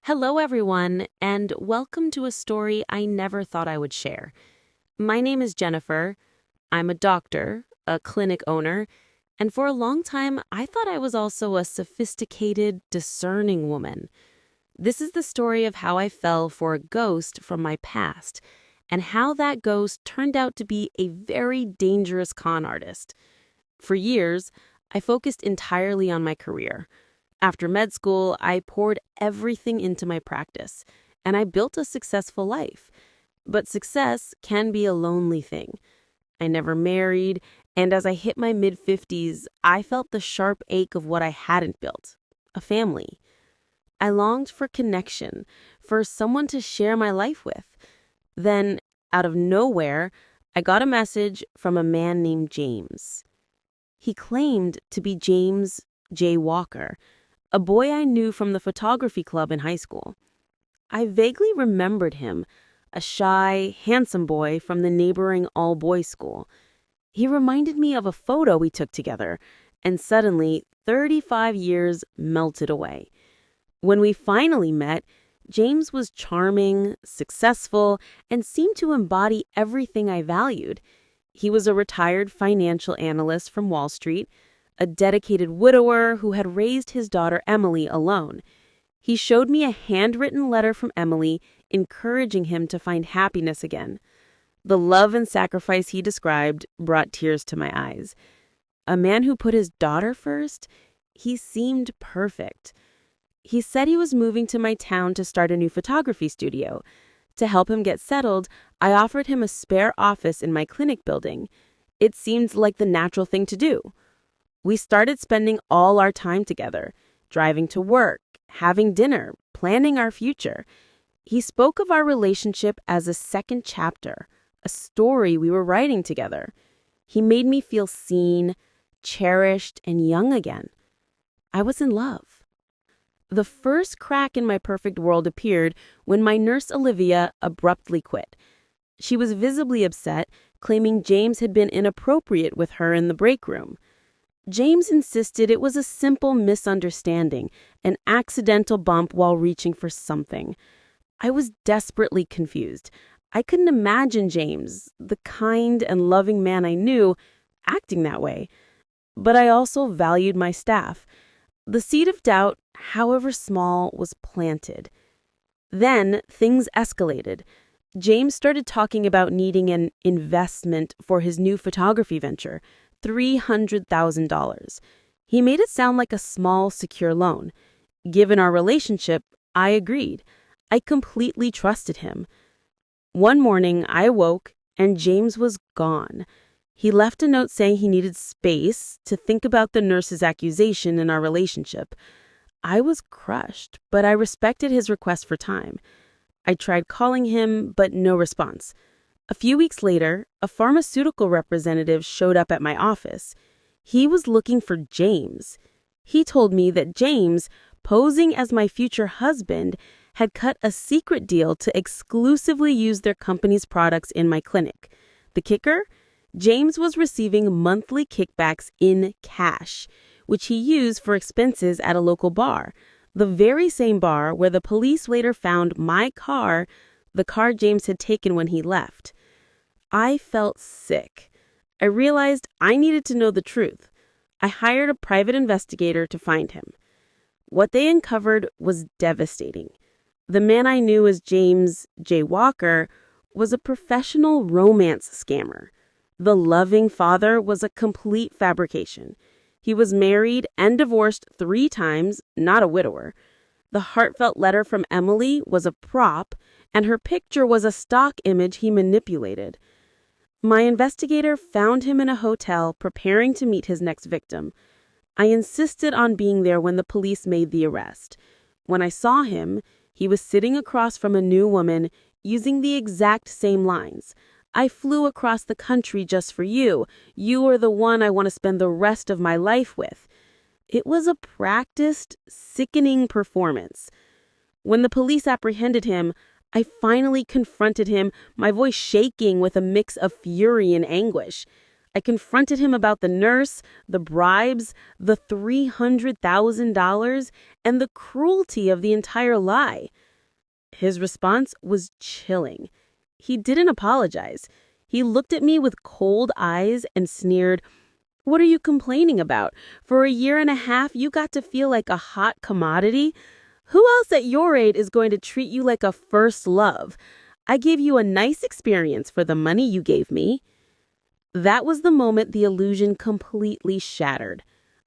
Hello, everyone, and welcome to a story I never thought I would share. My name is Jennifer. I'm a doctor, a clinic owner, and for a long time, I thought I was also a sophisticated, discerning woman. This is the story of how I fell for a ghost from my past, and how that ghost turned out to be a very dangerous con artist. For years, I focused entirely on my career. After med school, I poured everything into my practice, and I built a successful life. But success can be a lonely thing. I never married, and as I hit my mid-50s, I felt the sharp ache of what I hadn't built, a family. I longed for connection, for someone to share my life with. Then, out of nowhere, I got a message from a man named James. He claimed to be James J. Walker, a boy I knew from the photography club in high school. I vaguely remembered him, a shy, handsome boy from the neighboring all-boys school. He reminded me of a photo we took together, and suddenly, 35 years melted away. When we finally met, James was charming, successful, and seemed to embody everything I valued. He was a retired financial analyst from Wall Street, a dedicated widower who had raised his daughter Emily alone. He showed me a handwritten letter from Emily encouraging him to find happiness again. The love and sacrifice he described brought tears to my eyes. A man who put his daughter first? He seemed perfect. He said he was moving to my town to start a new photography studio. To help him get settled, I offered him a spare office in my clinic building. It seemed like the natural thing to do. We started spending all our time together, driving to work, having dinner, planning our future. He spoke of our relationship as a second chapter, a story we were writing together. He made me feel seen, cherished, and young again. I was in love. The first crack in my perfect world appeared when my nurse Olivia abruptly quit. She was visibly upset, claiming James had been inappropriate with her in the break room. James insisted it was a simple misunderstanding, an accidental bump while reaching for something. I was desperately confused. I couldn't imagine James, the kind and loving man I knew, acting that way. But I also valued my staff. The seed of doubt, however small, was planted. Then things escalated. James started talking about needing an investment for his new photography venture. $300,000. He made it sound like a small, secure loan. Given our relationship, I agreed. I completely trusted him. One morning, I awoke, and James was gone. He left a note saying he needed space to think about the nurse's accusation in our relationship. I was crushed, but I respected his request for time. I tried calling him, but no response. A few weeks later, a pharmaceutical representative showed up at my office. He was looking for James. He told me that James, posing as my future husband, had cut a secret deal to exclusively use their company's products in my clinic. The kicker? James was receiving monthly kickbacks in cash, which he used for expenses at a local bar, the very same bar where the police later found my car, the car James had taken when he left. I felt sick. I realized I needed to know the truth. I hired a private investigator to find him. What they uncovered was devastating. The man I knew as James J. Walker was a professional romance scammer. The loving father was a complete fabrication. He was married and divorced 3 times, not a widower. The heartfelt letter from Emily was a prop, and her picture was a stock image he manipulated. My investigator found him in a hotel preparing to meet his next victim. I insisted on being there when the police made the arrest. When I saw him, he was sitting across from a new woman using the exact same lines. I flew across the country just for you. You are the one I want to spend the rest of my life with. It was a practiced, sickening performance. When the police apprehended him, I finally confronted him, my voice shaking with a mix of fury and anguish. I confronted him about the nurse, the bribes, the $300,000, and the cruelty of the entire lie. His response was chilling. He didn't apologize. He looked at me with cold eyes and sneered, "What are you complaining about? For a year and a half, you got to feel like a hot commodity? Who else at your age is going to treat you like a first love? I gave you a nice experience for the money you gave me." That was the moment the illusion completely shattered.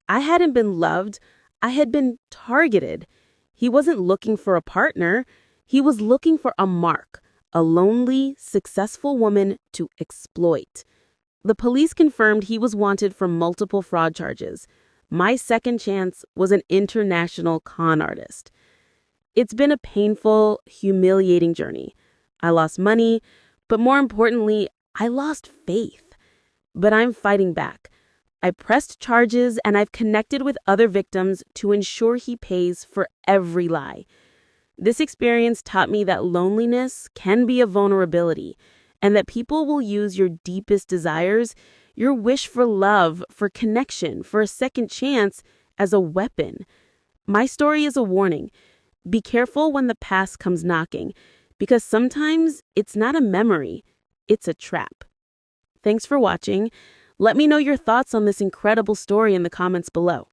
I hadn't been loved. I had been targeted. He wasn't looking for a partner. He was looking for a mark, a lonely, successful woman to exploit. The police confirmed he was wanted for multiple fraud charges. My second chance was an international con artist. It's been a painful, humiliating journey. I lost money, but more importantly, I lost faith. But I'm fighting back. I pressed charges and I've connected with other victims to ensure he pays for every lie. This experience taught me that loneliness can be a vulnerability and that people will use your deepest desires, your wish for love, for connection, for a second chance as a weapon. My story is a warning. Be careful when the past comes knocking, because sometimes it's not a memory, it's a trap. Thanks for watching. Let me know your thoughts on this incredible story in the comments below.